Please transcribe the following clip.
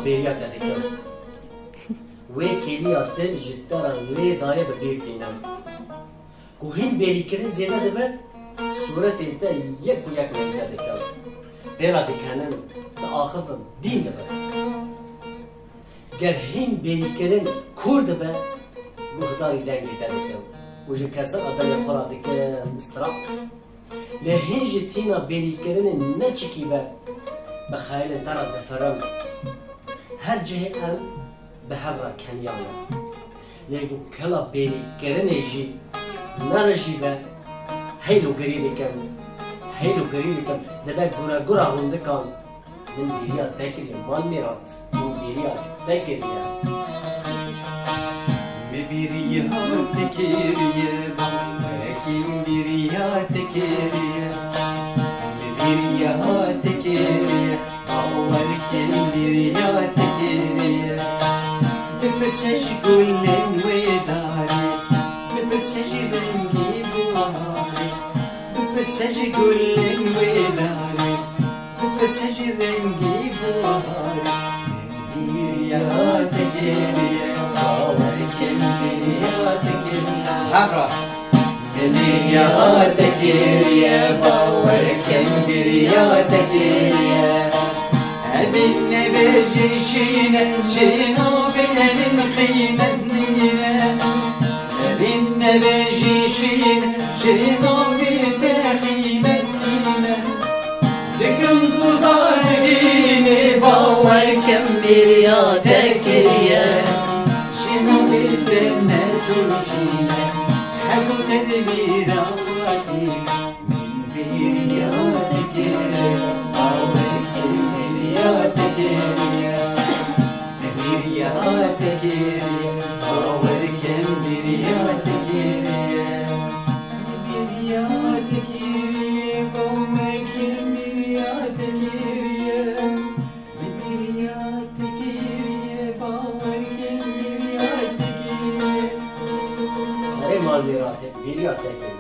بیریا دادیم و کلیات تن جدارا لی دایه ببیرتینم کوهین بیری کردن زیاده دبه صورت انت یک و یک نیزه دکم بیرا دکنن تا آخفم دین دبه گر هین بیری کردن کور دبه گوهداری دنگی دکم و جه کسا آدم خورا دکم مسترا لهین جتینا بیری کردن نچکی به بخیل ترا دفرم هر جه ام به هر را کنیانم لیکن کلا بیری کردن جی نرجی به هیلو گریده کم دبه گورا هونده کن من بیریا تکریه مال میرات من بیریا تکریه بیریا تکریه وکیم بیریا تکریه بیریا تکریه اول کن بیریا تکریه بپسش گلن ویداری بپسش رنگی بواری بپسش گلن ویداری بپسش رنگی بواری بیریا تکریه اول کن بیریا تکریه همراه بیریا تکریه باور کن بیریا تکریه ابن نبجی شینه شینا بهن قیمت نینه ابن نبجی شینه شینا بهن قیمت نینه دکم گزارینه باور کن بیریا تکریه شینا بهن نتوچینه حلو تدبیر آواتی من بیریا تکریه باور کن بیریا تکریه بیریا تکریه باور کن بیریا تکریه بیریا تکریه باور کن بیریا تکریه بیریا تکریه باور کن بیریا تکریه اره مال میراته بیریا تکریه